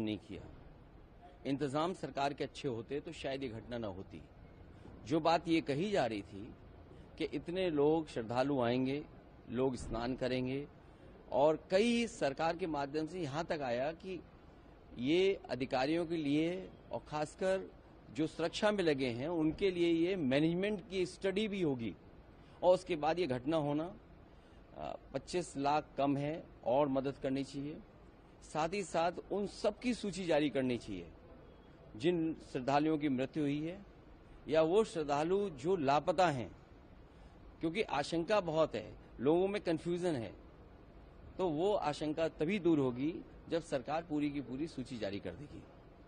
नहीं किया। इंतजाम सरकार के अच्छे होते तो शायद ये घटना न होती। जो बात ये कही जा रही थी कि इतने लोग श्रद्धालु आएंगे, लोग स्नान करेंगे, और कई सरकार के माध्यम से यहां तक आया कि ये अधिकारियों के लिए और खासकर जो सुरक्षा में लगे हैं उनके लिए ये मैनेजमेंट की स्टडी भी होगी, और उसके बाद ये घटना होना 25 लाख कम है और मदद करनी चाहिए। साथ ही साथ उन सबकी सूची जारी करनी चाहिए जिन श्रद्धालुओं की मृत्यु हुई है या वो श्रद्धालु जो लापता हैं, क्योंकि आशंका बहुत है, लोगों में कंफ्यूजन है। तो वो आशंका तभी दूर होगी जब सरकार पूरी की पूरी सूची जारी कर देगी।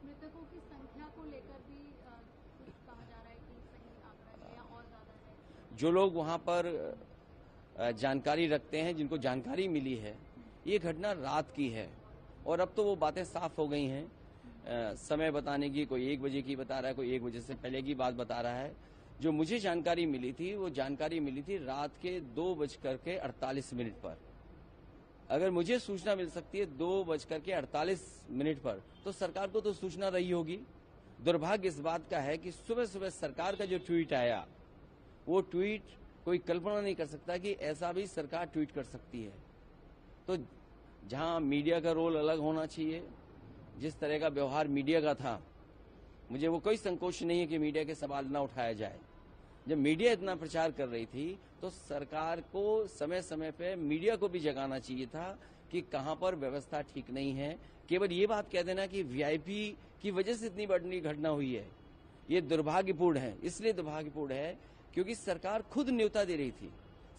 मृतकों की संख्या को लेकर भी कुछ कहा जा रहा है कि सही आंकड़ा है या और ज्यादा है? जो लोग वहां पर जानकारी रखते हैं, जिनको जानकारी मिली है, ये घटना रात की है और अब तो वो बातें साफ हो गई हैं। समय बताने की, कोई 1 बजे की बता रहा है, कोई 1 बजे से पहले की बात बता रहा है। जो मुझे जानकारी मिली थी वो जानकारी मिली थी रात के 2:48 पर। अगर मुझे सूचना मिल सकती है 2:48 पर, तो सरकार को तो सूचना रही होगी। दुर्भाग्य इस बात का है कि सुबह सुबह सरकार का जो ट्वीट आया, वो ट्वीट कोई कल्पना नहीं कर सकता कि ऐसा भी सरकार ट्वीट कर सकती है। तो जहां मीडिया का रोल अलग होना चाहिए, जिस तरह का व्यवहार मीडिया का था, मुझे वो कोई संकोच नहीं है कि मीडिया के सवाल न उठाया जाए। जब मीडिया इतना प्रचार कर रही थी तो सरकार को समय समय पे मीडिया को भी जगाना चाहिए था कि कहां पर व्यवस्था ठीक नहीं है। केवल ये बात कह देना कि वीआईपी की वजह से इतनी बड़ी घटना हुई है, ये दुर्भाग्यपूर्ण है। इसलिए दुर्भाग्यपूर्ण है क्योंकि सरकार खुद न्योता दे रही थी,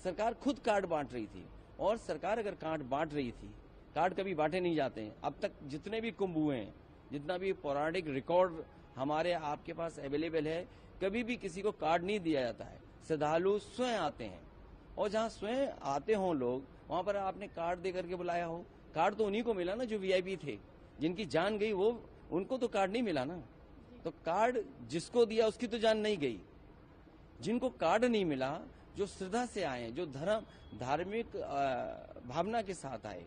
सरकार खुद कार्ड बांट रही थी। और सरकार अगर कार्ड बांट रही थी, कार्ड कभी बांटे नहीं जाते हैं। अब तक जितने भी कुंभ हुए हैं, जितना भी पौराणिक रिकॉर्ड हमारे आपके पास अवेलेबल है, कभी भी किसी को कार्ड नहीं दिया जाता है। श्रद्धालु स्वयं आते हैं, और जहां स्वयं आते हों लोग, वहां पर आपने कार्ड दे करके बुलाया हो। कार्ड तो उन्हीं को मिला ना जो वीआईपी थे, जिनकी जान गई, वो उनको तो कार्ड नहीं मिला ना। तो कार्ड जिसको दिया उसकी तो जान नहीं गई। जिनको कार्ड नहीं मिला, जो श्रद्धा से आए, जो धार्मिक भावना के साथ आए,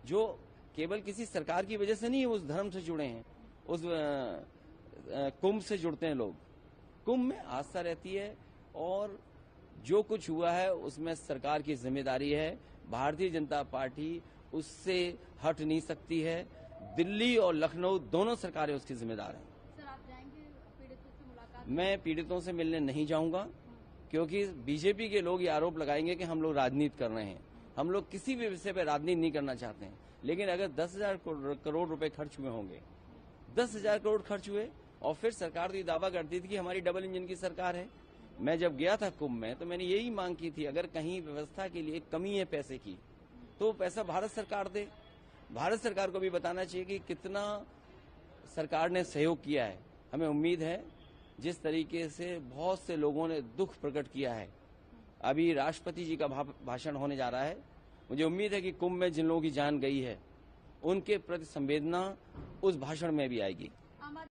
जो केवल किसी सरकार की वजह से नहीं उस धर्म से जुड़े हैं, उस कुंभ से जुड़ते हैं लोग। कुंभ में आस्था रहती है, और जो कुछ हुआ है उसमें सरकार की जिम्मेदारी है। भारतीय जनता पार्टी उससे हट नहीं सकती है। दिल्ली और लखनऊ दोनों सरकारें उसकी जिम्मेदार हैं। सर, आप जाएंगे पीड़ितों से मुलाकात? मैं पीड़ितों से मिलने नहीं जाऊंगा, क्योंकि बीजेपी के लोग ये आरोप लगाएंगे कि हम लोग राजनीति कर रहे हैं। हम लोग किसी भी विषय पर राजनीति नहीं करना चाहते हैं। लेकिन अगर 10,000 करोड़ रुपए खर्च हुए होंगे, 10,000 करोड़ खर्च हुए, और फिर सरकार तो ये दावा करती थी कि हमारी डबल इंजन की सरकार है। मैं जब गया था कुंभ में तो मैंने यही मांग की थी, अगर कहीं व्यवस्था के लिए कमी है पैसे की, तो पैसा भारत सरकार दे। भारत सरकार को भी बताना चाहिए कि कितना सरकार ने सहयोग किया है। हमें उम्मीद है, जिस तरीके से बहुत से लोगों ने दुख प्रकट किया है, अभी राष्ट्रपति जी का भाषण होने जा रहा है, मुझे उम्मीद है कि कुंभ में जिन लोगों की जान गई है उनके प्रति संवेदना उस भाषण में भी आएगी।